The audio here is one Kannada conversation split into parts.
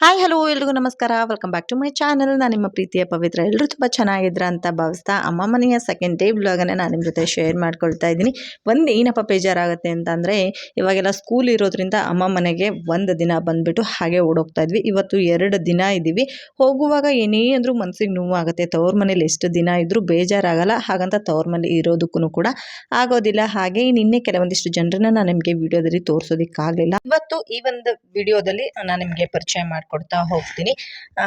ಹಾಯ್ ಹಲೋ ಎಲ್ರಿಗೂ ನಮಸ್ಕಾರ. Welcome back to my channel. ನಾನು ನಿಮ್ಮ ಪ್ರೀತಿಯ ಪವಿತ್ರ. ಎಲ್ಲರೂ ತುಂಬ ಚೆನ್ನಾಗಿದ್ರ ಅಂತ ಭಾವಿಸ್ತಾ ಅಮ್ಮ ಮನೆಯ ಸೆಕೆಂಡ್ ಡೇ ವ್ಲಾಗನ್ನು ನಾನು ನಿಮ್ಮ ಜೊತೆ ಶೇರ್ ಮಾಡ್ಕೊಳ್ತಾ ಇದ್ದೀನಿ. ಒಂದು ಏನಪ್ಪ ಬೇಜಾರಾಗುತ್ತೆ ಅಂತಂದರೆ, ಇವಾಗೆಲ್ಲ ಸ್ಕೂಲ್ ಇರೋದ್ರಿಂದ ಅಮ್ಮ ಮನೆಗೆ ಒಂದು ದಿನ ಬಂದುಬಿಟ್ಟು ಹಾಗೆ ಓಡೋಗ್ತಾ ಇದ್ವಿ. ಇವತ್ತು 2 ದಿನ ಇದ್ದೀವಿ. ಹೋಗುವಾಗ ಏನೇ ಅಂದರೂ ಮನಸ್ಸಿಗೆ ನೋವಾಗುತ್ತೆ. ತವ್ರ ಮನೇಲಿ ಎಷ್ಟು ದಿನ ಇದ್ದರೂ ಬೇಜಾರಾಗಲ್ಲ, ಹಾಗಂತ ತವ್ರ ಮನೆ ಇರೋದಕ್ಕೂ ಕೂಡ ಆಗೋದಿಲ್ಲ. ಹಾಗೆ ನಿನ್ನೆ ಕೆಲವೊಂದಿಷ್ಟು ಜನರನ್ನ ನಾನು ನಿಮಗೆ ವಿಡಿಯೋದಲ್ಲಿ ತೋರಿಸೋದಕ್ಕಾಗಲಿಲ್ಲ. ಇವತ್ತು ಈ ಒಂದು ವಿಡಿಯೋದಲ್ಲಿ ನಾನು ನಿಮಗೆ ಪರಿಚಯ ಮಾಡ್ಕೊಡ್ತಾ ಹೋಗ್ತೀನಿ.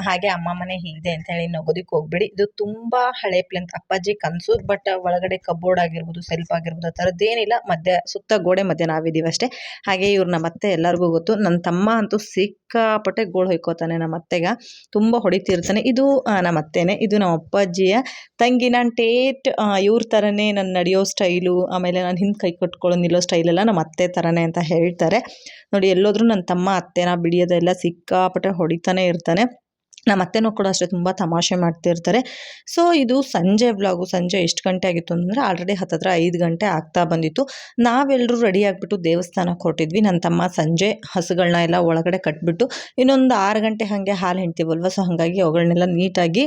ಹಾಗೆ ಅಮ್ಮ ಮನೆ ಹೀಗಿದೆ ಅಂತ ಹೇಳಿ ನಗೋದಿಕ್ಕೆ ಹೋಗ್ಬೇಡಿ. ಇದು ತುಂಬಾ ಹಳೆ ಪ್ಲೇನ್ ಅಪ್ಪಾಜಿ ಕನಸು. ಬಟ್ ಒಳಗಡೆ ಕಬೋರ್ಡ್ ಆಗಿರ್ಬೋದು, ಸೆಲ್ಫ್ ಆಗಿರ್ಬೋದು, ಆ ಥರದ್ದೇನಿಲ್ಲ. ಸುತ್ತ ಗೋಡೆ ಮಧ್ಯೆ ನಾವಿದ್ದೀವಿ ಅಷ್ಟೇ. ಹಾಗೆ ಇವ್ರು ನಮ್ಮ ಅತ್ತೆ ಎಲ್ಲರಿಗೂ ಗೊತ್ತು. ನನ್ನ ತಮ್ಮ ಅಂತೂ ಸಿಕ್ಕಾಪಟ್ಟೆ ಗೋಳು ಹೊಯ್ಕೋತಾನೆ. ನಮ್ಮ ಅತ್ತೆಗ ತುಂಬ ಹೊಡಿತಿರ್ತಾನೆ. ಇದು ನಮ್ಮ ಅತ್ತೆನೇ. ಇದು ನಮ್ಮ ಅಪ್ಪಾಜಿಯ ತಂಗಿ. ನಾನು ಇವ್ರ ಥರನೇ ನನ್ನ ನಡೆಯೋ ಸ್ಟೈಲು, ಆಮೇಲೆ ನಾನು ಹಿಂದೆ ಕೈ ಕಟ್ಕೊಳ್ಳೋ ನಿಲ್ಲೋ ಸ್ಟೈಲೆಲ್ಲ ನಮ್ಮ ಅತ್ತೆ ಥರನೇ ಅಂತ ಹೇಳ್ತಾರೆ. ನೋಡಿ, ಎಲ್ಲೋದ್ರೂ ನನ್ನ ತಮ್ಮ ಅತ್ತೆನ ಬಿಡಿಯೋದೆಲ್ಲ ಸಿಕ್ಕಾಪಟ್ಟೆ ಹೊಡಿತಾನೆ ಇರ್ತಾನೆ. ನಮ್ಮ ಅತ್ತೆನೂ ಕೂಡ ಅಷ್ಟೇ, ತುಂಬ ತಮಾಷೆ ಮಾಡ್ತಿರ್ತಾರೆ. ಸೊ ಇದು ಸಂಜೆ ವ್ಲಾಗು. ಸಂಜೆ ಎಷ್ಟು ಗಂಟೆ ಆಗಿತ್ತು ಅಂದರೆ ಆಲ್ರೆಡಿ ಹತ್ತತ್ರ 5 ಗಂಟೆ ಆಗ್ತಾ ಬಂದಿತ್ತು. ನಾವೆಲ್ಲರೂ ರೆಡಿ ಆಗಿಬಿಟ್ಟು ದೇವಸ್ಥಾನಕ್ಕೆ ಹೊರಟಿದ್ವಿ. ನನ್ನ ತಮ್ಮ ಸಂಜೆ ಹಸುಗಳನ್ನ ಎಲ್ಲ ಒಳಗಡೆ ಕಟ್ಬಿಟ್ಟು ಇನ್ನೊಂದು 6 ಗಂಟೆ ಹಾಗೆ ಹಾಲು ಹಿಂಡ್ತೀವಲ್ವ, ಸೊ ಹಾಗಾಗಿ ಅವುಗಳನ್ನೆಲ್ಲ ನೀಟಾಗಿ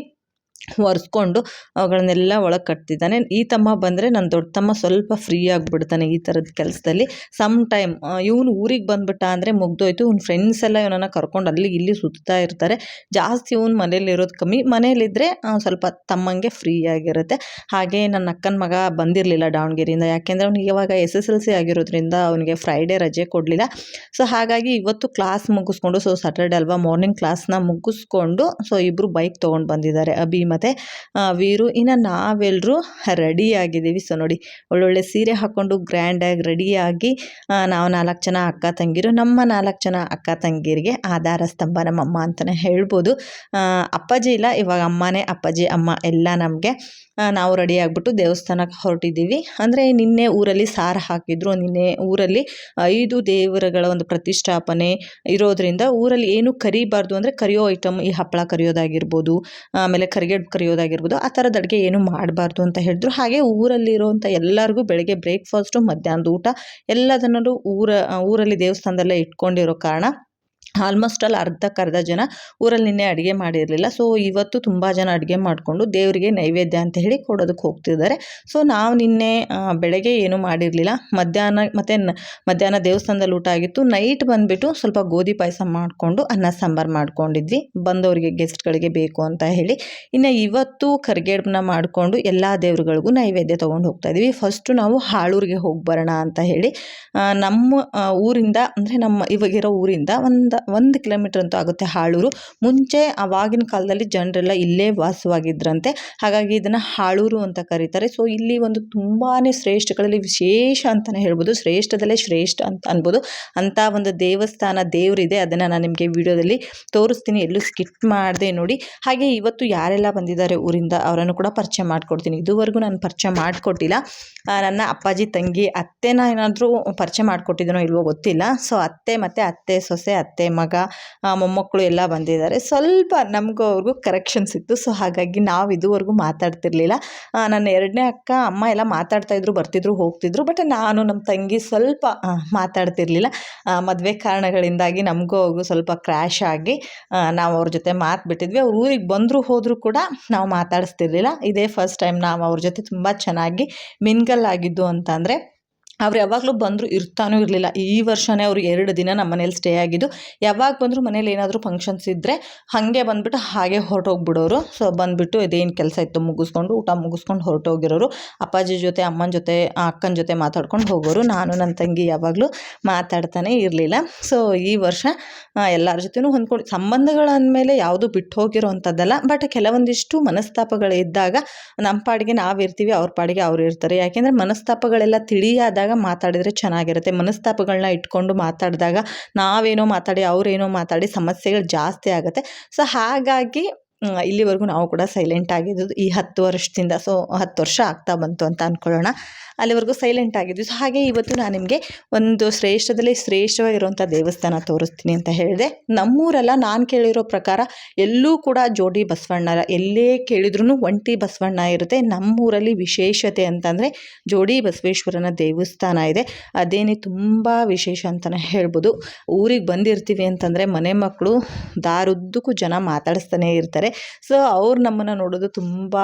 ಒರೆಸ್ಕೊಂಡು ಅವುಗಳನ್ನೆಲ್ಲ ಒಳಗೆ ಕಟ್ತಿದ್ದಾನೆ. ಈ ತಮ್ಮ ಬಂದರೆ ನನ್ನ ದೊಡ್ಡ ತಮ್ಮ ಸ್ವಲ್ಪ ಫ್ರೀ ಆಗಿಬಿಡ್ತಾನೆ ಈ ಥರದ ಕೆಲಸದಲ್ಲಿ. ಸಮ್ ಟೈಮ್ ಇವನು ಊರಿಗೆ ಬಂದುಬಿಟ್ಟ ಅಂದರೆ ಮುಗ್ದೋಯ್ತು. ಇವ್ನ ಫ್ರೆಂಡ್ಸ್ ಎಲ್ಲ ಇವನನ್ನು ಕರ್ಕೊಂಡು ಅಲ್ಲಿ ಇಲ್ಲಿ ಸುತ್ತಾ ಇರ್ತಾರೆ. ಜಾಸ್ತಿ ಇವನು ಮನೇಲಿರೋದು ಕಮ್ಮಿ. ಮನೇಲಿದ್ದರೆ ಸ್ವಲ್ಪ ತಮ್ಮಂಗೆ ಫ್ರೀ ಆಗಿರುತ್ತೆ. ಹಾಗೆ ನನ್ನ ಅಕ್ಕನ ಮಗ ಬಂದಿರಲಿಲ್ಲ ದಾವಣಗೆರೆಯಿಂದ. ಯಾಕೆಂದರೆ ಅವ್ನಿಗೆ ಇವಾಗ SSLC ಆಗಿರೋದ್ರಿಂದ ಅವನಿಗೆ ಫ್ರೈಡೇ ರಜೆ ಕೊಡಲಿಲ್ಲ. ಸೊ ಹಾಗಾಗಿ ಇವತ್ತು ಕ್ಲಾಸ್ ಮುಗಿಸ್ಕೊಂಡು, ಸೊ ಸ್ಯಾಟರ್ಡೆ ಅಲ್ವಾ, ಮಾರ್ನಿಂಗ್ ಕ್ಲಾಸ್ನ ಮುಗಿಸ್ಕೊಂಡು ಸೊ ಇಬ್ಬರು ಬೈಕ್ ತೊಗೊಂಡು ಬಂದಿದ್ದಾರೆ, ಅಭಿ ಮತ್ತು ವೀರು. ಇನ್ನು ನಾವೆಲ್ಲರೂ ರೆಡಿ ಆಗಿದ್ದೀವಿ. ಸೊ ನೋಡಿ, ಒಳ್ಳೊಳ್ಳೆ ಸೀರೆ ಹಾಕ್ಕೊಂಡು ಗ್ರ್ಯಾಂಡಾಗಿ ರೆಡಿಯಾಗಿ ನಾವು 4 ಜನ ಅಕ್ಕ ತಂಗಿರು. ನಮ್ಮ 4 ಜನ ಅಕ್ಕ ತಂಗಿರಿಗೆ ಆಧಾರ ಸ್ತಂಭ ನಮ್ಮಮ್ಮ ಅಂತಲೇ ಹೇಳ್ಬೋದು. ಅಪ್ಪಾಜಿ ಇಲ್ಲ, ಇವಾಗ ಅಮ್ಮನೇ. ಅಪ್ಪಾಜಿ ಅಮ್ಮ ಎಲ್ಲ ನಮಗೆ. ನಾವು ರೆಡಿ ಆಗಿಬಿಟ್ಟು ದೇವಸ್ಥಾನಕ್ಕೆ ಹೊರಟಿದ್ದೀವಿ. ಅಂದರೆ ನಿನ್ನೆ ಊರಲ್ಲಿ ಸಾರು ಹಾಕಿದ್ರು. ನಿನ್ನೆ ಊರಲ್ಲಿ 5 ದೇವರುಗಳ ಒಂದು ಪ್ರತಿಷ್ಠಾಪನೆ ಇರೋದ್ರಿಂದ ಊರಲ್ಲಿ ಏನು ಕರಿಬಾರ್ದು ಅಂದರೆ, ಕರಿಯೋ ಐಟಮ್, ಈ ಹಪ್ಪಳ ಕರಿಯೋದಾಗಿರ್ಬೋದು, ಆಮೇಲೆ ಕರಿಗಡ್ಬು ಕರಿಯೋದಾಗಿರ್ಬೋದು, ಆ ಥರದ ಅಡುಗೆ ಏನು ಮಾಡಬಾರ್ದು ಅಂತ ಹೇಳಿದ್ರು. ಹಾಗೆ ಊರಲ್ಲಿರೋವಂಥ ಎಲ್ಲರಿಗೂ ಬೆಳಗ್ಗೆ ಬ್ರೇಕ್ಫಾಸ್ಟು, ಮಧ್ಯಾಹ್ನದ ಊಟ ಎಲ್ಲದನ್ನೂ ಊರಲ್ಲಿ ದೇವಸ್ಥಾನದಲ್ಲೇ ಇಟ್ಕೊಂಡಿರೋ ಕಾರಣ ಆಲ್ಮೋಸ್ಟ್ ಅರ್ಧ ಜನ ಊರಲ್ಲಿ ನಿನ್ನೆ ಅಡುಗೆ ಮಾಡಿರಲಿಲ್ಲ. ಸೊ ಇವತ್ತು ತುಂಬ ಜನ ಅಡುಗೆ ಮಾಡಿಕೊಂಡು ದೇವರಿಗೆ ನೈವೇದ್ಯ ಅಂತ ಹೇಳಿ ಕೊಡೋದಕ್ಕೆ ಹೋಗ್ತಿದ್ದಾರೆ. ಸೊ ನಾವು ನಿನ್ನೆ ಬೆಳಗ್ಗೆ ಏನೂ ಮಾಡಿರಲಿಲ್ಲ. ಮಧ್ಯಾಹ್ನ ದೇವಸ್ಥಾನದಲ್ಲಿ ಊಟ ಆಗಿತ್ತು. ನೈಟ್ ಬಂದುಬಿಟ್ಟು ಸ್ವಲ್ಪ ಗೋಧಿ ಪಾಯಸ ಮಾಡಿಕೊಂಡು ಅನ್ನ ಸಾಂಬಾರು ಮಾಡ್ಕೊಂಡಿದ್ವಿ, ಬಂದವರಿಗೆ ಗೆಸ್ಟ್ಗಳಿಗೆ ಬೇಕು ಅಂತ ಹೇಳಿ. ಇನ್ನು ಇವತ್ತು ಕರಿಗಡ್ಬನ್ನ ಮಾಡಿಕೊಂಡು ಎಲ್ಲ ದೇವ್ರುಗಳಿಗೂ ನೈವೇದ್ಯ ತೊಗೊಂಡು ಹೋಗ್ತಾ ಇದ್ವಿ. ಫಸ್ಟು ನಾವು ಹಾಳೂರಿಗೆ ಹೋಗಿ ಬರೋಣ ಅಂತ ಹೇಳಿ ನಮ್ಮ ಊರಿಂದ, ಅಂದರೆ ನಮ್ಮ ಇವಾಗಿರೋ ಊರಿಂದ 1 ಕಿಲೋಮೀಟರ್ ಅಂತೂ ಆಗುತ್ತೆ ಹಾಳೂರು. ಮುಂಚೆ ಆವಾಗಿನ ಕಾಲದಲ್ಲಿ ಜನರೆಲ್ಲ ಇಲ್ಲೇ ವಾಸವಾಗಿದ್ರಂತೆ. ಹಾಗಾಗಿ ಇದನ್ನು ಹಾಳೂರು ಅಂತ ಕರೀತಾರೆ. ಸೊ ಇಲ್ಲಿ ಒಂದು ತುಂಬಾ ಶ್ರೇಷ್ಠಗಳಲ್ಲಿ ವಿಶೇಷ ಅಂತಲೇ ಹೇಳ್ಬೋದು, ಶ್ರೇಷ್ಠದಲ್ಲೇ ಶ್ರೇಷ್ಠ ಅಂತ ಅನ್ಬೋದು. ಅಂಥ ಒಂದು ದೇವಸ್ಥಾನ ದೇವರಿದೆ. ಅದನ್ನು ನಾನು ನಿಮಗೆ ವಿಡಿಯೋದಲ್ಲಿ ತೋರಿಸ್ತೀನಿ, ಎಲ್ಲೂ ಸ್ಕಿಪ್ ಮಾಡಿದೆ ನೋಡಿ. ಹಾಗೆ ಇವತ್ತು ಯಾರೆಲ್ಲ ಬಂದಿದ್ದಾರೆ ಊರಿಂದ ಅವರನ್ನು ಕೂಡ ಪರಿಚಯ ಮಾಡಿಕೊಡ್ತೀನಿ. ಇದುವರೆಗೂ ನಾನು ಪರಿಚಯ ಮಾಡಿಕೊಟ್ಟಿಲ್ಲ. ನನ್ನ ಅಪ್ಪಾಜಿ ತಂಗಿ ಅತ್ತೆನ ಏನಾದರೂ ಪರಿಚಯ ಮಾಡಿಕೊಟ್ಟಿದ್ದೀನೋ ಇಲ್ವೋ ಗೊತ್ತಿಲ್ಲ. ಸೊ ಅತ್ತೆ ಮತ್ತು ಅತ್ತೆ ಸೊಸೆ, ಅತ್ತೆ ಮಗ, ಮೊಮ್ಮಕ್ಕಳು ಎಲ್ಲ ಬಂದಿದ್ದಾರೆ. ಸ್ವಲ್ಪ ನಮಗೂ ಅವ್ರಿಗೂ ಕರೆಕ್ಷನ್ಸ್ ಇತ್ತು. ಸೊ ಹಾಗಾಗಿ ನಾವು ಇದುವರೆಗೂ ಮಾತಾಡ್ತಿರ್ಲಿಲ್ಲ. ನನ್ನ 2ನೇ ಅಕ್ಕ, ಅಮ್ಮ ಎಲ್ಲ ಮಾತಾಡ್ತಾಯಿದ್ರು, ಬರ್ತಿದ್ರು, ಹೋಗ್ತಿದ್ರು. ಬಟ್ ನಾನು, ನಮ್ಮ ತಂಗಿ ಸ್ವಲ್ಪ ಮಾತಾಡ್ತಿರ್ಲಿಲ್ಲ. ಮದುವೆ ಕಾರಣಗಳಿಂದಾಗಿ ನಮಗೂ ಅವ್ರಿಗೂ ಸ್ವಲ್ಪ ಕ್ರ್ಯಾಶ್ ಆಗಿ ನಾವು ಅವ್ರ ಜೊತೆ ಮಾತು ಬಿಟ್ಟಿದ್ವಿ. ಅವ್ರು ಊರಿಗೆ ಬಂದರೂ ಹೋದರೂ ಕೂಡ ನಾವು ಮಾತಾಡಿಸ್ತಿರ್ಲಿಲ್ಲ. ಇದೇ ಫಸ್ಟ್ ಟೈಮ್ ನಾವು ಅವ್ರ ಜೊತೆ ತುಂಬ ಚೆನ್ನಾಗಿ ಮಿಂಗಲ್ ಆಗಿದ್ದು ಅಂತಂದರೆ. ಅವ್ರು ಯಾವಾಗಲೂ ಬಂದರೂ ಇರ್ತಾನೂ ಇರಲಿಲ್ಲ. ಈ ವರ್ಷವೇ ಅವರು 2 ದಿನ ನಮ್ಮ ಮನೇಲಿ ಸ್ಟೇ ಆಗಿದ್ದು. ಯಾವಾಗ ಬಂದರೂ ಮನೇಲಿ ಏನಾದರೂ ಫಂಕ್ಷನ್ಸ್ ಇದ್ದರೆ ಹಾಗೆ ಬಂದುಬಿಟ್ಟು ಹಾಗೆ ಹೊರಟೋಗ್ಬಿಡೋರು. ಸೊ ಬಂದುಬಿಟ್ಟು ಇದೇನು ಕೆಲಸ ಇತ್ತು ಮುಗಿಸ್ಕೊಂಡು, ಊಟ ಮುಗಿಸ್ಕೊಂಡು ಹೊರಟೋಗಿರೋರು. ಅಪ್ಪಾಜಿ ಜೊತೆ, ಅಮ್ಮನ ಜೊತೆ, ಅಕ್ಕನ ಜೊತೆ ಮಾತಾಡ್ಕೊಂಡು ಹೋಗೋರು. ನಾನು ನನ್ನ ತಂಗಿ ಯಾವಾಗಲೂ ಮಾತಾಡ್ತಾನೆ ಇರಲಿಲ್ಲ. ಸೊ ಈ ವರ್ಷ ಎಲ್ಲರ ಜೊತೆನೂ ಹೊಂದ್ಕೊಂಡು, ಸಂಬಂಧಗಳಂದಮೇಲೆ ಯಾವುದು ಬಿಟ್ಟು ಹೋಗಿರೋ ಅಂಥದ್ದಲ್ಲ. ಬಟ್ ಕೆಲವೊಂದಿಷ್ಟು ಮನಸ್ತಾಪಗಳಿದ್ದಾಗ ನಮ್ಮ ಪಾಡಿಗೆ ನಾವಿರ್ತೀವಿ, ಅವ್ರ ಪಾಡಿಗೆ ಅವ್ರು ಇರ್ತಾರೆ. ಯಾಕೆಂದರೆ ಮನಸ್ತಾಪಗಳೆಲ್ಲ ತಿಳಿಯಾದಾಗ ಮಾತಾಡಿದರೆ ಚೆನ್ನಾಗಿರುತ್ತೆ. ಮನಸ್ತಾಪಗಳನ್ನ ಇಟ್ಕೊಂಡು ಮಾತಾಡಿದಾಗ ನಾವೇನೋ ಮಾತಾಡಿ ಅವರೇನೋ ಮಾತಾಡಿ ಸಮಸ್ಯೆಗಳು ಜಾಸ್ತಿ ಆಗುತ್ತೆ. ಸೊ ಹಾಗಾಗಿ ಇಲ್ಲಿವರೆಗೂ ನಾವು ಕೂಡ ಸೈಲೆಂಟ್ ಆಗಿದ್ದು ಈ 10 ವರ್ಷದಿಂದ. ಸೊ 10 ವರ್ಷ ಆಗ್ತಾ ಬಂತು ಅಂತ ಅಂದ್ಕೊಳ್ಳೋಣ. ಅಲ್ಲಿವರೆಗೂ ಸೈಲೆಂಟ್ ಆಗಿದ್ವಿ. ಸೊ ಹಾಗೆ ಇವತ್ತು ನಾನು ನಿಮಗೆ ಒಂದು ಶ್ರೇಷ್ಠದಲ್ಲಿ ಶ್ರೇಷ್ಠವಾಗಿರುವಂಥ ದೇವಸ್ಥಾನ ತೋರಿಸ್ತೀನಿ ಅಂತ ಹೇಳಿದೆ. ನಮ್ಮೂರೆಲ್ಲ ನಾನು ಕೇಳಿರೋ ಪ್ರಕಾರ ಎಲ್ಲೂ ಕೂಡ ಜೋಡಿ ಬಸವಣ್ಣ, ಎಲ್ಲೇ ಕೇಳಿದ್ರೂ ಒಂಟಿ ಬಸವಣ್ಣ ಇರುತ್ತೆ. ನಮ್ಮೂರಲ್ಲಿ ವಿಶೇಷತೆ ಅಂತಂದರೆ ಜೋಡಿ ಬಸವೇಶ್ವರನ ದೇವಸ್ಥಾನ ಇದೆ. ಅದೇನೇ ತುಂಬ ವಿಶೇಷ ಅಂತಲೇ ಹೇಳ್ಬೋದು. ಊರಿಗೆ ಬಂದಿರ್ತೀವಿ ಅಂತಂದರೆ ಮನೆ ಮಕ್ಕಳು ದಾರುದ್ದಕ್ಕೂ ಜನ ಮಾತಾಡಿಸ್ತಾನೆ ಇರ್ತಾರೆ. ಸೊ ಅವ್ರು ನಮ್ಮನ್ನು ನೋಡೋದು ತುಂಬ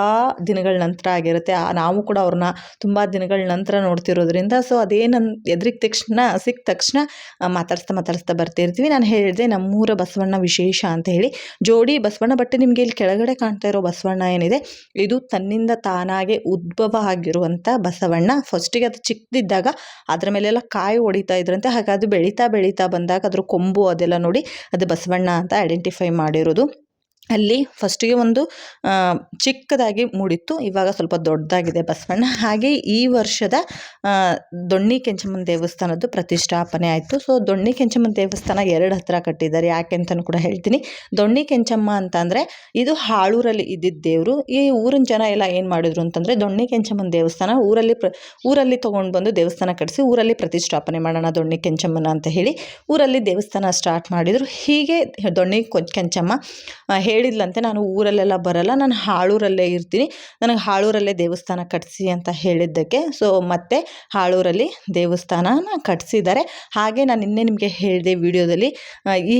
ದಿನಗಳ ನಂತರ ಆಗಿರುತ್ತೆ. ನಾವು ಕೂಡ ಅವ್ರನ್ನ ತುಂಬ ದಿನಗಳ ನಂತರ ನೋಡ್ತಿರೋದ್ರಿಂದ ಸೊ ಎದುರಿಗೆ ಸಿಕ್ಕ ತಕ್ಷಣ ಮಾತಾಡಿಸ್ತಾ ಬರ್ತಿರ್ತೀವಿ. ನಾನು ಹೇಳಿದೆ ನಮ್ಮೂರ ಬಸವಣ್ಣ ವಿಶೇಷ ಅಂತ ಹೇಳಿ. ಜೋಡಿ ಬಸವಣ್ಣ, ಬಟ್ ನಿಮಗೆ ಇಲ್ಲಿ ಕೆಳಗಡೆ ಕಾಣ್ತಾ ಇರೋ ಬಸವಣ್ಣ ಏನಿದೆ ಇದು ತನ್ನಿಂದ ತಾನಾಗೆ ಉದ್ಭವ ಆಗಿರುವಂಥ ಬಸವಣ್ಣ. ಫಸ್ಟಿಗೆ ಅದು ಚಿಕ್ಕದಿದ್ದಾಗ ಅದರ ಮೇಲೆಲ್ಲ ಕಾಯಿ ಹೊಡಿತಾ ಇದ್ರಂತೆ. ಹಾಗೆ ಅದು ಬೆಳೀತಾ ಬಂದಾಗ ಅದ್ರ ಕೊಂಬು ಅದೆಲ್ಲ ನೋಡಿ ಅದು ಬಸವಣ್ಣ ಅಂತ ಐಡೆಂಟಿಫೈ ಮಾಡಿರೋದು. ಅಲ್ಲಿ ಫಸ್ಟಿಗೆ ಒಂದು ಚಿಕ್ಕದಾಗಿ ಮೂಡಿತ್ತು, ಇವಾಗ ಸ್ವಲ್ಪ ದೊಡ್ಡದಾಗಿದೆ ಬಸವಣ್ಣ. ಹಾಗೆ ಈ ವರ್ಷದ ದೊಣ್ಣಿ ಕೆಂಚಮ್ಮನ ದೇವಸ್ಥಾನದ್ದು ಪ್ರತಿಷ್ಠಾಪನೆ ಆಯಿತು. ಸೊ ದೊಣ್ಣಿ ಕೆಂಚಮ್ಮನ ದೇವಸ್ಥಾನ 2 ಹತ್ರ ಕಟ್ಟಿದ್ದಾರೆ. ಯಾಕೆ ಅಂತಲೂ ಕೂಡ ಹೇಳ್ತೀನಿ. ದೊಣ್ಣಿ ಕೆಂಚಮ್ಮ ಅಂತ ಅಂದರೆ ಇದು ಹಾಳೂರಲ್ಲಿ ಇದ್ದಿದ್ದ ದೇವರು. ಈ ಊರಿನ ಜನ ಎಲ್ಲ ಏನು ಮಾಡಿದ್ರು ಅಂತಂದರೆ ದೊಣ್ಣಿ ಕೆಂಚಮ್ಮನ ದೇವಸ್ಥಾನ ಊರಲ್ಲಿ ತೊಗೊಂಡು ಬಂದು ದೇವಸ್ಥಾನ ಕಟ್ಟಿಸಿ ಊರಲ್ಲಿ ಪ್ರತಿಷ್ಠಾಪನೆ ಮಾಡೋಣ ದೊಣ್ಣಿ ಕೆಂಚಮ್ಮನ ಅಂತ ಹೇಳಿ ಊರಲ್ಲಿ ದೇವಸ್ಥಾನ ಸ್ಟಾರ್ಟ್ ಮಾಡಿದರು. ಹೀಗೆ ದೊಣ್ಣಿ ಕೆಂಚಮ್ಮ ಹೇಳಿದ್ಲಂತೆ, ನಾನು ಊರಲ್ಲೆಲ್ಲ ಬರಲ್ಲ, ನಾನು ಹಾಳೂರಲ್ಲೇ ಇರ್ತೀನಿ, ನನಗೆ ಹಾಳೂರಲ್ಲೇ ದೇವಸ್ಥಾನ ಕಟ್ಟಿಸಿ ಅಂತ ಹೇಳಿದ್ದಕ್ಕೆ ಸೊ ಮತ್ತೆ ಹಾಳೂರಲ್ಲಿ ದೇವಸ್ಥಾನನ ಕಟ್ಟಿಸಿದ್ದಾರೆ. ಹಾಗೆ ನಾನು ನಿನ್ನೆ ನಿಮಗೆ ಹೇಳಿದೆ ವಿಡಿಯೋದಲ್ಲಿ, ಈ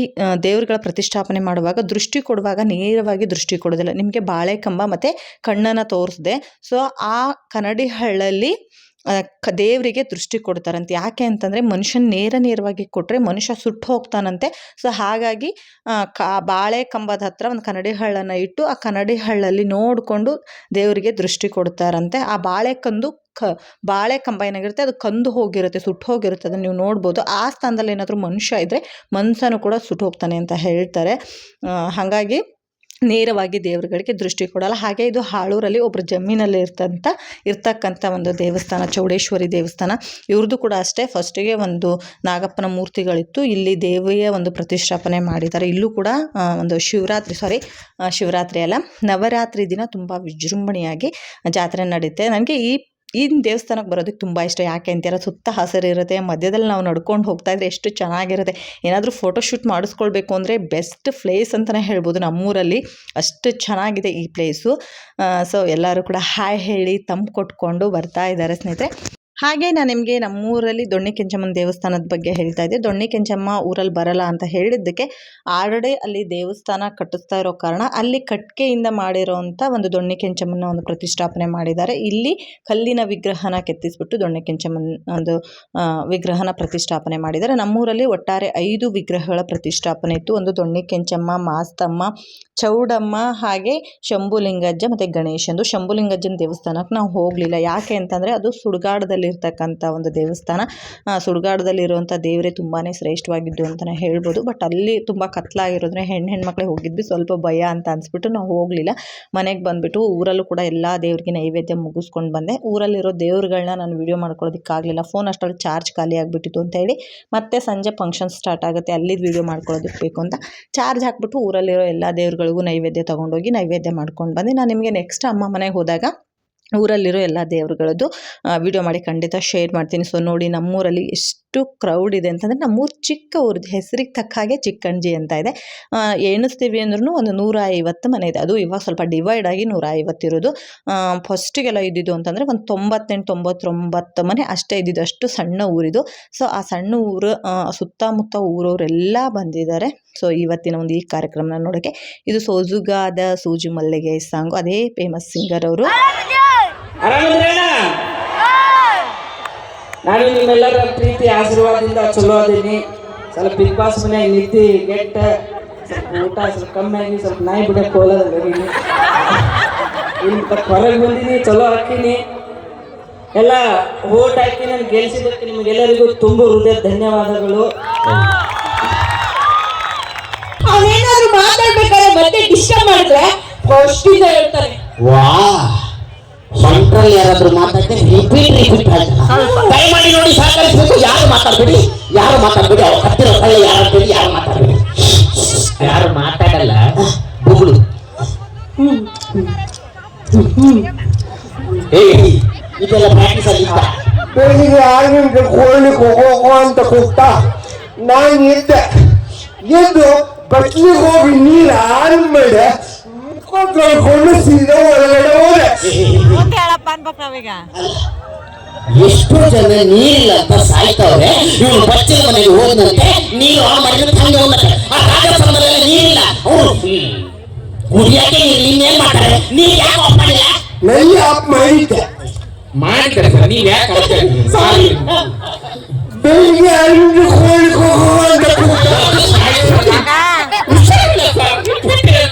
ದೇವರುಗಳ ಪ್ರತಿಷ್ಠಾಪನೆ ಮಾಡುವಾಗ ದೃಷ್ಟಿ ಕೊಡುವಾಗ ನೇರವಾಗಿ ದೃಷ್ಟಿ ಕೊಡೋದಿಲ್ಲ, ನಿಮಗೆ ಬಾಳೆಕಂಬ ಮತ್ತು ಕಣ್ಣನ್ನು ತೋರಿಸಿದೆ. ಸೊ ಆ ಕನ್ನಡಿ ಹಳ್ಳಲ್ಲಿ ದೇವರಿಗೆ ದೃಷ್ಟಿ ಕೊಡ್ತಾರಂತೆ. ಯಾಕೆ ಅಂತಂದರೆ ಮನುಷ್ಯನ ನೇರವಾಗಿ ಕೊಟ್ಟರೆ ಮನುಷ್ಯ ಸುಟ್ಟು ಹೋಗ್ತಾನಂತೆ. ಸೊ ಹಾಗಾಗಿ ಬಾಳೆ ಕಂಬದ ಹತ್ರ ಒಂದು ಕನ್ನಡಿ ಹಳ್ಳನ್ನು ಇಟ್ಟು ಆ ಕನ್ನಡಿ ಹಳ್ಳಲ್ಲಿ ನೋಡಿಕೊಂಡು ದೇವರಿಗೆ ದೃಷ್ಟಿ ಕೊಡ್ತಾರಂತೆ. ಆ ಬಾಳೆ ಕಂಬ ಏನಾಗಿರುತ್ತೆ ಅದು ಕಂದು ಹೋಗಿರುತ್ತೆ, ಸುಟ್ಟು ಹೋಗಿರುತ್ತೆ, ಅದನ್ನು ನೀವು ನೋಡ್ಬೋದು. ಆ ಸ್ಥಾನದಲ್ಲಿ ಏನಾದರೂ ಮನುಷ್ಯ ಇದ್ದರೆ ಮನುಷ್ಯನೂ ಕೂಡ ಸುಟ್ಟು ಹೋಗ್ತಾನೆ ಅಂತ ಹೇಳ್ತಾರೆ. ಹಾಗಾಗಿ ನೇರವಾಗಿ ದೇವರುಗಳಿಗೆ ದೃಷ್ಟಿ ಕೊಡಲ್ಲ. ಹಾಗೆ ಇದು ಹಾಳೂರಲ್ಲಿ ಒಬ್ಬರು ಜಮೀನಲ್ಲಿ ಇರ್ತಕ್ಕಂಥ ಒಂದು ದೇವಸ್ಥಾನ, ಚೌಡೇಶ್ವರಿ ದೇವಸ್ಥಾನ. ಇವ್ರದ್ದು ಕೂಡ ಅಷ್ಟೇ, ಫಸ್ಟಿಗೆ ಒಂದು ನಾಗಪ್ಪನ ಮೂರ್ತಿಗಳಿತ್ತು, ಇಲ್ಲಿ ದೇವಿಯ ಒಂದು ಪ್ರತಿಷ್ಠಾಪನೆ ಮಾಡಿದ್ದಾರೆ. ಇಲ್ಲೂ ಕೂಡ ಒಂದು ಶಿವರಾತ್ರಿ ಅಲ್ಲ, ನವರಾತ್ರಿ ದಿನ ತುಂಬ ವಿಜೃಂಭಣೆಯಾಗಿ ಜಾತ್ರೆ ನಡೆಯುತ್ತೆ. ನನಗೆ ಈ ದೇವಸ್ಥಾನಕ್ಕೆ ಬರೋದಕ್ಕೆ ತುಂಬ ಇಷ್ಟ. ಯಾಕೆ ಅಂತೀರ, ಸುತ್ತ ಹಸಿರು ಇರುತ್ತೆ, ಮಧ್ಯದಲ್ಲಿ ನಾವು ನಡ್ಕೊಂಡು ಹೋಗ್ತಾ ಇದ್ರೆ ಎಷ್ಟು ಚೆನ್ನಾಗಿರುತ್ತೆ. ಏನಾದರೂ ಫೋಟೋಶೂಟ್ ಮಾಡಿಸ್ಕೊಳ್ಬೇಕು ಅಂದರೆ ಬೆಸ್ಟ್ ಪ್ಲೇಸ್ ಅಂತಲೇ ಹೇಳ್ಬೋದು. ನಮ್ಮೂರಲ್ಲಿ ಅಷ್ಟು ಚೆನ್ನಾಗಿದೆ ಈ ಪ್ಲೇಸು. ಸೊ ಎಲ್ಲರೂ ಕೂಡ ಹಾಯ್ ಹೇಳಿ ತಂಪು ಕೊಟ್ಕೊಂಡು ಬರ್ತಾ ಇದ್ದಾರೆ ಸ್ನೇಹಿತರೆ. ಹಾಗೆ ನಾನು ನಿಮಗೆ ನಮ್ಮೂರಲ್ಲಿ ದೊಣ್ಣಿ ಕೆಂಚಮ್ಮನ ದೇವಸ್ಥಾನದ ಬಗ್ಗೆ ಹೇಳ್ತಾ ಇದ್ದೆ. ದೊಣ್ಣಿ ಕೆಂಚಮ್ಮ ಊರಲ್ಲಿ ಬರಲ್ಲ ಅಂತ ಹೇಳಿದ್ದಕ್ಕೆ ಆಲ್ರೆಡಿ ಅಲ್ಲಿ ದೇವಸ್ಥಾನ ಕಟ್ಟಿಸ್ತಾ ಇರೋ ಕಾರಣ ಅಲ್ಲಿ ಕಟ್ಟಿಗೆಯಿಂದ ಮಾಡಿರೋವಂಥ ಒಂದು ದೊಣ್ಣಿ ಕೆಂಚಮ್ಮನ ಒಂದು ಪ್ರತಿಷ್ಠಾಪನೆ ಮಾಡಿದ್ದಾರೆ. ಇಲ್ಲಿ ಕಲ್ಲಿನ ವಿಗ್ರಹನ ಕೆತ್ತಿಸ್ಬಿಟ್ಟು ದೊಣ್ಣಿ ಕೆಂಚಮ್ಮನ ಒಂದು ವಿಗ್ರಹನ ಪ್ರತಿಷ್ಠಾಪನೆ ಮಾಡಿದ್ದಾರೆ. ನಮ್ಮೂರಲ್ಲಿ ಒಟ್ಟಾರೆ 5 ವಿಗ್ರಹಗಳ ಪ್ರತಿಷ್ಠಾಪನೆ ಇತ್ತು. ಒಂದು ದೊಣ್ಣಿ ಕೆಂಚಮ್ಮ, ಮಾಸ್ತಮ್ಮ, ಚೌಡಮ್ಮ, ಹಾಗೆ ಶಂಭುಲಿಂಗಜ್ಜ ಮತ್ತು ಗಣೇಶಂದು. ಶಂಭುಲಿಂಗಜ್ಜನ ದೇವಸ್ಥಾನಕ್ಕೆ ನಾವು ಹೋಗಲಿಲ್ಲ. ಯಾಕೆ ಅಂತಂದರೆ ಅದು ಸುಡುಗಾಡದಲ್ಲಿರ್ತಕ್ಕಂಥ ಒಂದು ದೇವಸ್ಥಾನ. ಸುಡುಗಾಡದಲ್ಲಿರುವಂಥ ದೇವರೇ ತುಂಬಾ ಶ್ರೇಷ್ಠವಾಗಿದ್ದು ಅಂತಲೇ ಹೇಳ್ಬೋದು. ಬಟ್ ಅಲ್ಲಿ ತುಂಬ ಕತ್ಲಾಗಿರೋದ್ರೆ ಹೆಣ್ಮಕ್ಳಿಗೆ ಹೋಗಿದ್ವಿ, ಸ್ವಲ್ಪ ಭಯ ಅಂತ ಅನಿಸ್ಬಿಟ್ಟು ನಾವು ಹೋಗಲಿಲ್ಲ. ಮನೆಗೆ ಬಂದುಬಿಟ್ಟು ಊರಲ್ಲೂ ಕೂಡ ಎಲ್ಲ ದೇವ್ರಿಗೆ ನೈವೇದ್ಯ ಮುಗಿಸ್ಕೊಂಡು ಬಂದೆ. ಊರಲ್ಲಿರೋ ದೇವ್ರುಗಳನ್ನ ನಾನು ವೀಡಿಯೋ ಮಾಡ್ಕೊಳ್ಳೋದಕ್ಕಾಗಲಿಲ್ಲ, ಫೋನ್ ಅಷ್ಟರಲ್ಲಿ ಚಾರ್ಜ್ ಖಾಲಿ ಆಗಿಬಿಟ್ಟಿತ್ತು ಅಂತ ಹೇಳಿ. ಮತ್ತೆ ಸಂಜೆ ಫಂಕ್ಷನ್ ಸ್ಟಾರ್ಟ್ ಆಗುತ್ತೆ, ಅಲ್ಲಿದ್ದು ವೀಡಿಯೋ ಮಾಡ್ಕೊಳ್ಳೋದಕ್ಕೆ ಬೇಕು ಅಂತ ಚಾರ್ಜ್ ಹಾಕ್ಬಿಟ್ಟು ಊರಲ್ಲಿರೋ ಎಲ್ಲ ದೇವ್ರುಗಳಿಗೂ ನೈವೇದ್ಯ ತೊಗೊಂಡೋಗಿ ನೈವೇದ್ಯ ಮಾಡ್ಕೊಂಡು ಬಂದೆ. ನಾನು ನಿಮಗೆ ನೆಕ್ಸ್ಟ್ ಅಮ್ಮ ಮನೆಗೆ ಹೋದಾಗ ಊರಲ್ಲಿರೋ ಎಲ್ಲ ದೇವ್ರುಗಳದ್ದು ವಿಡಿಯೋ ಮಾಡಿ ಖಂಡಿತ ಶೇರ್ ಮಾಡ್ತೀನಿ. ಸೊ ನೋಡಿ ನಮ್ಮೂರಲ್ಲಿ ಎಷ್ಟು ಕ್ರೌಡ್ ಇದೆ ಅಂತಂದರೆ, ನಮ್ಮೂರು ಚಿಕ್ಕ ಊರದ್ದು ಹೆಸರಿಗೆ ತಕ್ಕ ಹಾಗೆ ಚಿಕ್ಕಂಜಿ ಅಂತ ಇದೆ. ಎಣಿಸ್ತೀವಿ ಅಂದ್ರೂ ಒಂದು 150 ಮನೆ ಇದೆ. ಅದು ಇವಾಗ ಸ್ವಲ್ಪ ಡಿವೈಡ್ ಆಗಿ 150 ಇರೋದು. ಫಸ್ಟಿಗೆಲ್ಲ ಇದ್ದಿದ್ದು ಅಂತಂದರೆ ಒಂದು 98-99 ಮನೆ ಅಷ್ಟೇ ಇದ್ದಿದ್ದು, ಅಷ್ಟು ಸಣ್ಣ ಊರಿದು. ಸೊ ಆ ಸಣ್ಣ ಊರು ಸುತ್ತಮುತ್ತ ಊರವರೆಲ್ಲ ಬಂದಿದ್ದಾರೆ. ಸೊ ಇವತ್ತಿನ ಒಂದು ಈ ಕಾರ್ಯಕ್ರಮನ ನೋಡೋಕ್ಕೆ. ಇದು ಸೋಜುಗಾದ ಸೂಜು ಮಲ್ಲಿಗೆ ಸಾಂಗು, ಅದೇ ಫೇಮಸ್ ಸಿಂಗರ್ ಅವರು. ನಾನು ನಿಮ್ಮೆಲ್ಲರ ಪ್ರೀತಿ ಆಶೀರ್ವಾದದಿಂದ ಚಲೋ ಅದೀನಿ. ಸ್ವಲ್ಪ ಬಿಗ್ ಬಾಸ್ ಮನೆಯಾಗ ನಿದ್ದೆ ಗೆಟ್ಟ, ಸ್ವಲ್ಪ ಊಟ ಸ್ವಲ್ಪ ಕಮ್ಮಿ ಆಗಿ ಸ್ವಲ್ಪ ನಾಯಿ ಬಿಡಕ್ಕೆ ಹೋಗೋದೀನಿ. ಇಲ್ಲಿ ಹೊರಗೆ ಬಂದೀನಿ, ಚಲೋ ಹಾಕೀನಿ, ಎಲ್ಲ ಓಟ್ ಹಾಕಿ ನಾನು ಗೆಲ್ಸಿದ್ದಕ್ಕೆ ನಿಮಗೆಲ್ಲರಿಗೂ ತುಂಬ ಹೃದಯ ಧನ್ಯವಾದಗಳು. ಅವೇನಾದ್ರು ಮಾತಾಡ್ಬೇಕಾದ್ರೆ ಮತ್ತೆ ಡಿಸ್ಟರ್ಬ್ ಮಾಡಿದ್ರೆ ಫಸ್ಟಿಂದ ಹೇಳ್ತಾರೆ. ವಾ ಸೆಂಟ್ರಲ್ ಯಾರಾದ್ರೂ ಮಾತಾಡಿದ್ರೆ ರಿಪೀಟ್ ದಯಮಾಡಿ ನೋಡಿ ಸಹಕರಿಸಬೇಕು. ಯಾರು ಮಾತಾಡ್ಬೇಡಿ ಅವ್ರು ಕತ್ತಿರೋ ಕಳ್ಳ ಯಾರು ಮಾತಾಡ್ಬೇಡಿ. ಯಾರು ಮಾತಾಡಲ್ಲ ಬುಗುಳು ಇದೆಲ್ಲ ಪ್ರಾಕ್ಟೀಸ್ ಆಗಿತ್ತ. ಬೆಳಿಗ್ಗೆ 6 ಗಂಟೆ ಕೋಳಿ ಹೋಗೋ ಅಂತ ಕೂಗ್ತಾ ನಾನು ಎದ್ದು ಬಟ್ಲಿಗೆ ಹೋಗಿ ನೀರು ಆನ್ ಮಾಡಿ ಮುಖ ತೊಳ್ಕೊಂಡು ಸೀದಾ ಹೊರಗಡೆ ಹೋದೆ. ಎಷ್ಟೋ ಜನ ನೀರಿಲ್ಲ ಅಂತ ಸಾಯ್ತವ್ರೆ. ಇವನು ಬಚ್ಚಲ ಮನೆಗೆ ಹೋದಂತೆ ನೀರು ಆನ್ ಮಾಡಿದ್ರೆ ಹಂಗೆ ಹೋಗುತ್ತೆ. ಆ ರಾಜಸ್ಥಾನದಲ್ಲಿ ನೀರಿಲ್ಲ, ಅವರು ಕುಡಿಯಕ್ಕೆ ಇನ್ನೇನ್ ಮಾಡ್ತಾರೆ? ನೀರು ಯಾಕೆ ಆಫ್ ಮಾಡಿಲ್ಲ? ನಲ್ಲಿ ಆಫ್ ಮಾಡಿದ್ದೆ. ಮಾಡಿದ್ರೆ ಸರ್ ನೀವ್ ಯಾಕೆ ಸಾರಿ. ಬೆಳಿಗ್ಗೆ 6 ಗಂಟೆ ಕೋಳಿ ಹೋಗೋ ಅಂತ ಕೂಗ್ತಾ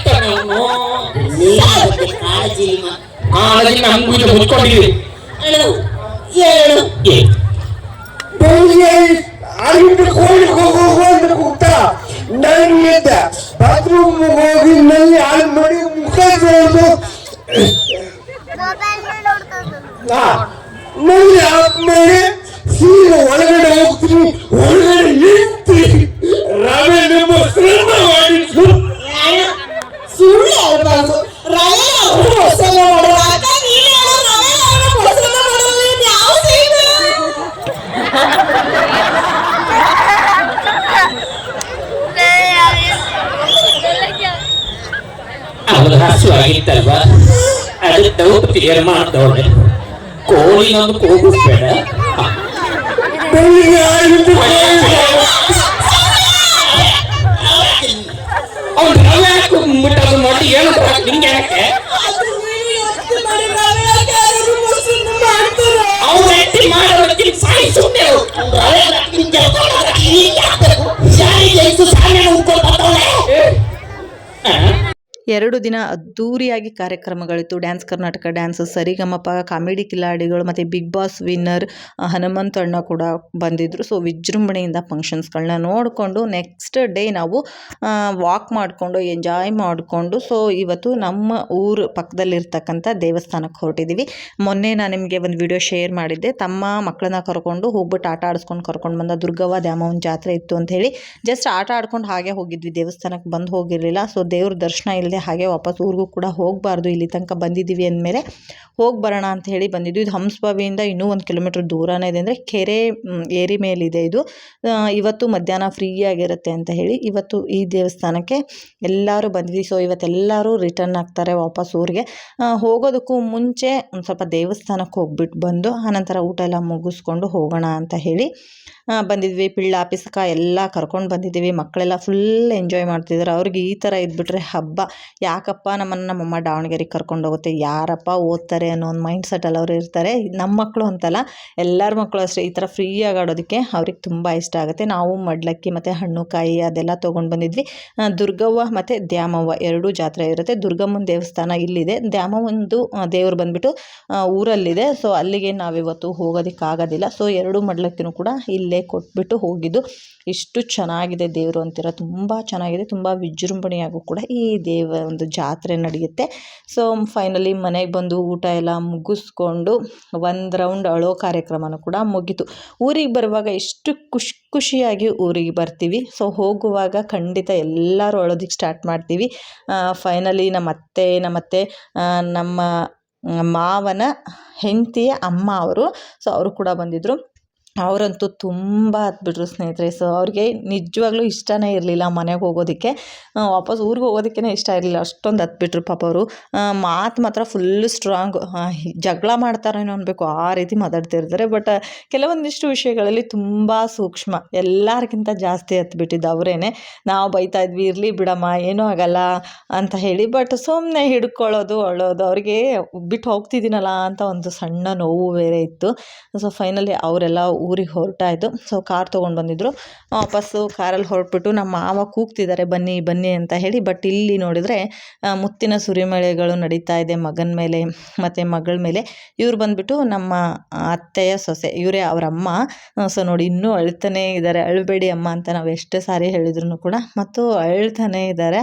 ಕಾಳಜಿ ನಮ್ಗೂ ಮುಚ್ಕೊಂಡಿದ್ವಿ. ಬೆಳಿಗ್ಗೆ 6 ಗಂಟೆ ಕೋಳಿ ಹೋಗೋ ಅಂತ ಕೂಗ್ತಾ ನಾನು ಎದ್ದೆ ಬಾತ್ರೂಮ್ ಹೋಗಿ ನಲ್ಲಿ ಆನ್ ಮಾಡಿ ಮುಖ ತೊಳೆದು ನಲ್ಲಿ ಆಫ್ ಮಾಡಿ ಸೀದಾ ಒಳಗಡೆ ಹೋಗ್ತೀನಿ. ಒಳಗಡೆ ನಿಂತು ರವೆ ನಿಮ್ಮ ಶ್ರಮ ಮಾಡಿದ್ದು ಸುಳ್ಳು ಹೇಳ್ಬಾರ್ದು. ರವೆ ಅವ್ರು ಮೊಸರು ಮಾಡೋರು. ಅಕ್ಕ ನೀನು ಹೇಳೋ ರವೆ ಅವ್ರು ಮೊಸರು ಮಾಡೋರು ಇದು ಯಾವ ಸೈಡು? ಅವ್ರ ಹಸುವಾಗಿತ್ತಲ್ವಾ, ಅದು ಡೌಟ್ ಕ್ಲಿಯರ್ ಮಾಡ್ದವ್ರೆ. ಕೋಳಿನೊಂದು ಕೂಗಿಸ್ಬೇಡ. ಬೆಳಿಗ್ಗೆ 6 ಗಂಟೆ ಅವ್ನು ರವೆ ಹಾಕಿ ಮುಟ್ಟೋದು ನೋಡಿ ಏನು ನಿಂಗೆ ಯಾಕೆ ಅದು ನೀವು ಯೋಚ್ನೆ ಮಾಡಿ ರವೆ ಹಾಕಿ ಯಾರಾದ್ರು ಮೊಸರನ್ನ ಮಾಡ್ತಾರೆ. ಅವ್ರು ಎತ್ತಿ ಮಾಡೋದಕ್ಕೆ ಸಾಯಿ ಸುಮ್ಮನೆ ಎರಡು ದಿನ ಅದ್ಧೂರಿಯಾಗಿ ಕಾರ್ಯಕ್ರಮಗಳಿತ್ತು. ಡ್ಯಾನ್ಸ್ ಕರ್ನಾಟಕ ಡ್ಯಾನ್ಸ್, ಸರಿಗಮಪ, ಕಾಮಿಡಿ ಕಿಲಾಡಿಗಳು ಮತ್ತು ಬಿಗ್ ಬಾಸ್ ವಿನ್ನರ್ ಹನುಮಂತ ಅಣ್ಣ ಕೂಡ ಬಂದಿದ್ದರು. ಸೊ ವಿಜೃಂಭಣೆಯಿಂದ ಫಂಕ್ಷನ್ಸ್ಗಳನ್ನ ನೋಡಿಕೊಂಡು ನೆಕ್ಸ್ಟ್ ಡೇ ನಾವು ವಾಕ್ ಮಾಡಿಕೊಂಡು ಎಂಜಾಯ್ ಮಾಡಿಕೊಂಡು ಸೊ ಇವತ್ತು ನಮ್ಮ ಊರು ಪಕ್ಕದಲ್ಲಿರ್ತಕ್ಕಂಥ ದೇವಸ್ಥಾನಕ್ಕೆ ಹೊರಟಿದ್ದೀವಿ. ಮೊನ್ನೆ ನಾನು ನಿಮಗೆ ಒಂದು ವಿಡಿಯೋ ಶೇರ್ ಮಾಡಿದ್ದೆ. ತಮ್ಮ ಮಕ್ಕಳನ್ನ ಕರ್ಕೊಂಡು ಹೋಗ್ಬಿಟ್ಟು ಆಟ ಆಡಿಸ್ಕೊಂಡು ಕರ್ಕೊಂಡು ಬಂದ ದುರ್ಗವ್ವ ದ್ಯಾಮವ್ವನ ಜಾತ್ರೆ ಇತ್ತು ಅಂತ ಹೇಳಿ ಜಸ್ಟ್ ಆಟ ಆಡ್ಕೊಂಡು ಹಾಗೆ ಹೋಗಿದ್ವಿ. ದೇವಸ್ಥಾನಕ್ಕೆ ಬಂದು ಹೋಗಿರಲಿಲ್ಲ. ಸೊ ದೇವ್ರ ದರ್ಶನ ಇಲ್ಲದೆ ಹಾಗೆ ವಾಪಸ್ ಊರಿಗೂ ಕೂಡ ಹೋಗಬಾರ್ದು, ಇಲ್ಲಿ ತನಕ ಬಂದಿದ್ದೀವಿ ಅಂದಮೇಲೆ ಹೋಗಿ ಬರೋಣ ಅಂತ ಹೇಳಿ ಬಂದಿದ್ದು. ಇದು ಹಂಸಬಾವಿಯಿಂದ ಇನ್ನೂ 1 ಕಿಲೋಮೀಟ್ರ್ ದೂರನೇ ಇದೆ, ಅಂದರೆ ಕೆರೆ ಏರಿ ಮೇಲಿದೆ ಇದು. ಇವತ್ತು ಮಧ್ಯಾಹ್ನ ಫ್ರೀಯಾಗಿರುತ್ತೆ ಅಂತ ಹೇಳಿ ಇವತ್ತು ಈ ದೇವಸ್ಥಾನಕ್ಕೆ ಎಲ್ಲರೂ ಬಂದ್ವಿ. ಸೊ ಇವತ್ತೆಲ್ಲರೂ ರಿಟರ್ನ್ ಆಗ್ತಾರೆ ವಾಪಸ್ ಊರಿಗೆ. ಹೋಗೋದಕ್ಕೂ ಮುಂಚೆ ಒಂದು ಸ್ವಲ್ಪ ದೇವಸ್ಥಾನಕ್ಕೆ ಹೋಗ್ಬಿಟ್ಟು ಬಂದು ಆನಂತರ ಊಟ ಎಲ್ಲ ಮುಗಿಸ್ಕೊಂಡು ಹೋಗೋಣ ಅಂತ ಹೇಳಿ ಬಂದಿದ್ವಿ. ಪಿಳ್ಳ ಪಿಸ್ಕ ಎಲ್ಲ ಕರ್ಕೊಂಡು ಬಂದಿದ್ದೀವಿ. ಮಕ್ಕಳೆಲ್ಲ ಫುಲ್ ಎಂಜಾಯ್ ಮಾಡ್ತಿದ್ದಾರೆ. ಅವ್ರಿಗೆ ಈ ಥರ ಇದ್ಬಿಟ್ರೆ ಹಬ್ಬ. ಯಾಕಪ್ಪ ನಮ್ಮಮ್ಮ ದಾವಣಗೆರೆಗೆ ಕರ್ಕೊಂಡು ಹೋಗುತ್ತೆ, ಯಾರಪ್ಪ ಓದ್ತಾರೆ ಅನ್ನೋ ಒಂದು ಮೈಂಡ್ ಸೆಟ್ಟಲ್ಲಿ ಅವರು ಇರ್ತಾರೆ. ನಮ್ಮ ಮಕ್ಕಳು ಅಂತಲ್ಲ, ಎಲ್ಲರ ಮಕ್ಕಳು ಅಷ್ಟೇ. ಈ ಥರ ಫ್ರೀಯಾಗಿ ಆಡೋದಕ್ಕೆ ಅವ್ರಿಗೆ ತುಂಬ ಇಷ್ಟ ಆಗುತ್ತೆ. ನಾವು ಮಡ್ಲಕ್ಕಿ ಮತ್ತು ಹಣ್ಣು ಕಾಯಿ ಅದೆಲ್ಲ ತೊಗೊಂಡು ಬಂದಿದ್ವಿ. ದುರ್ಗವ್ವ ಮತ್ತು ದ್ಯಾಮವ್ವ ಎರಡೂ ಜಾತ್ರೆ ಇರುತ್ತೆ. ದುರ್ಗಮ್ಮನ ದೇವಸ್ಥಾನ ಇಲ್ಲಿದೆ, ದ್ಯಾಮವ್ವಂದು ದೇವರು ಬಂದುಬಿಟ್ಟು ಊರಲ್ಲಿದೆ. ಸೊ ಅಲ್ಲಿಗೆ ನಾವಿವತ್ತು ಹೋಗೋದಕ್ಕಾಗೋದಿಲ್ಲ. ಸೊ 2 ಮಡ್ಲಕ್ಕಿನೂ ಕೂಡ ಇಲ್ಲೇ ಕೊಟ್ಬಿಟ್ಟು ಹೋಗಿದ್ದು. ಇಷ್ಟು ಚೆನ್ನಾಗಿದೆ ದೇವರು ಅಂತೀರ, ತುಂಬ ಚೆನ್ನಾಗಿದೆ. ತುಂಬ ವಿಜೃಂಭಣೆಯಾಗೂ ಕೂಡ ಈ ಒಂದು ಜಾತ್ರೆ ನಡೆಯುತ್ತೆ. ಸೊ ಫೈನಲಿ ಮನೆಗೆ ಬಂದು ಊಟ ಎಲ್ಲ ಮುಗಿಸ್ಕೊಂಡು ಒಂದು ರೌಂಡ್ ಅಳೋ ಕಾರ್ಯಕ್ರಮನೂ ಕೂಡ ಮುಗೀತು. ಊರಿಗೆ ಬರುವಾಗ ಎಷ್ಟು ಖುಷಿಯಾಗಿ ಊರಿಗೆ ಬರ್ತೀವಿ. ಸೊ ಹೋಗುವಾಗ ಖಂಡಿತ ಎಲ್ಲರೂ ಅಳೋದಕ್ಕೆ ಸ್ಟಾರ್ಟ್ ಮಾಡ್ತೀವಿ. ಫೈನಲಿ ನಮ್ಮ ಮಾವನ ಹೆಂಡತಿಯ ಅಮ್ಮ ಅವರು, ಸೊ ಅವರು ಕೂಡ ಬಂದಿದ್ದರು. ಅವರಂತೂ ತುಂಬ ಹತ್ಬಿಟ್ರು ಸ್ನೇಹಿತರೆ. ಸೊ ಅವ್ರಿಗೆ ನಿಜವಾಗ್ಲೂ ಇಷ್ಟನೇ ಇರಲಿಲ್ಲ ಮನೆಗೆ ಹೋಗೋದಕ್ಕೆ, ವಾಪಸ್ ಊರಿಗೆ ಹೋಗೋದಕ್ಕೇ ಇಷ್ಟ ಇರಲಿಲ್ಲ, ಅಷ್ಟೊಂದು ಹತ್ಬಿಟ್ರು ಪಾಪ ಅವರು. ಮಾತು ಮಾತ್ರ ಫುಲ್ಲು ಸ್ಟ್ರಾಂಗ್, ಜಗಳ ಮಾಡ್ತಾರೇನೋ ಅನ್ಬೇಕು ಆ ರೀತಿ ಮಾತಾಡ್ತಿರ್ತಾರೆ. ಬಟ್ ಕೆಲವೊಂದಿಷ್ಟು ವಿಷಯಗಳಲ್ಲಿ ತುಂಬ ಸೂಕ್ಷ್ಮ, ಎಲ್ಲರಿಗಿಂತ ಜಾಸ್ತಿ ಹತ್ಬಿಟ್ಟಿದ್ದು ಅವರೇನೆ. ನಾವು ಬೈತಾ ಇದ್ವಿ, ಇರಲಿ ಬಿಡಮ್ಮ ಏನೂ ಆಗಲ್ಲ ಅಂತ ಹೇಳಿ. ಬಟ್ ಸುಮ್ಮನೆ ಹಿಡ್ಕೊಳ್ಳೋದು ಅಳೋದು, ಅವ್ರಿಗೆ ಬಿಟ್ಟು ಹೋಗ್ತಿದ್ದೀನಲ್ಲ ಅಂತ ಒಂದು ಸಣ್ಣ ನೋವು ಬೇರೆ ಇತ್ತು. ಸೊ ಫೈನಲಿ ಅವರೆಲ್ಲ ಊರಿಗೆ ಹೊರಟಾಯಿತು. ಸೊ ಕಾರ್ ತೊಗೊಂಡು ಬಂದಿದ್ದರು. ವಾಪಸ್ಸು ಕಾರಲ್ಲಿ ಹೊರಟ್ಬಿಟ್ಟು ನಮ್ಮ ಮಾವ ಕೂಗ್ತಿದ್ದಾರೆ ಬನ್ನಿ ಬನ್ನಿ ಅಂತ ಹೇಳಿ. ಬಟ್ ಇಲ್ಲಿ ನೋಡಿದರೆ ಮುತ್ತಿನ ಸುರಿಮಳೆಗಳು ನಡೀತಾ ಇದೆ ಮಗನ ಮೇಲೆ ಮತ್ತು ಮಗಳ ಮೇಲೆ. ಇವ್ರು ಬಂದುಬಿಟ್ಟು ನಮ್ಮ ಅತ್ತೆಯ ಸೊಸೆ, ಇವರೇ ಅವರಮ್ಮ. ಸೊ ನೋಡಿ ಇನ್ನೂ ಅಳ್ತಾನೇ ಇದ್ದಾರೆ. ಅಳಬೇಡಿ ಅಮ್ಮ ಅಂತ ನಾವು ಎಷ್ಟು ಸಾರಿ ಹೇಳಿದ್ರು ಕೂಡ ಮತ್ತು ಅಳ್ತಾನೇ ಇದ್ದಾರೆ.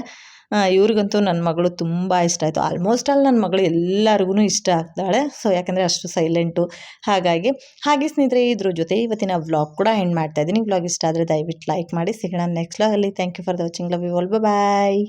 ಇವ್ರಿಗಂತೂ ನನ್ನ ಮಗಳು ತುಂಬ ಇಷ್ಟ ಆಯಿತು. ಆಲ್ಮೋಸ್ಟ್ ಆಲ್ ನನ್ನ ಮಗಳು ಎಲ್ಲರಿಗೂ ಇಷ್ಟ ಆಗ್ತಾಳೆ. ಸೊ ಯಾಕೆಂದರೆ ಅಷ್ಟು ಸೈಲೆಂಟು. ಹಾಗೆ ಸ್ನೇಹಿತರೆ, ಇದ್ರ ಜೊತೆ ಇವತ್ತಿನ ವ್ಲಾಗ್ ಕೂಡ ಎಂಡ್ ಮಾಡ್ತಾಯಿದ್ದೀನಿ. ವ್ಲಾಗ್ ಇಷ್ಟ ಆದರೆ ದಯವಿಟ್ಟು ಲೈಕ್ ಮಾಡಿ. ಸಿಗೋಣ ನೆಕ್ಸ್ಟ್ ವ್ಲಾಗಲ್ಲಿ. Thank you for the watching. Love you all. Bye.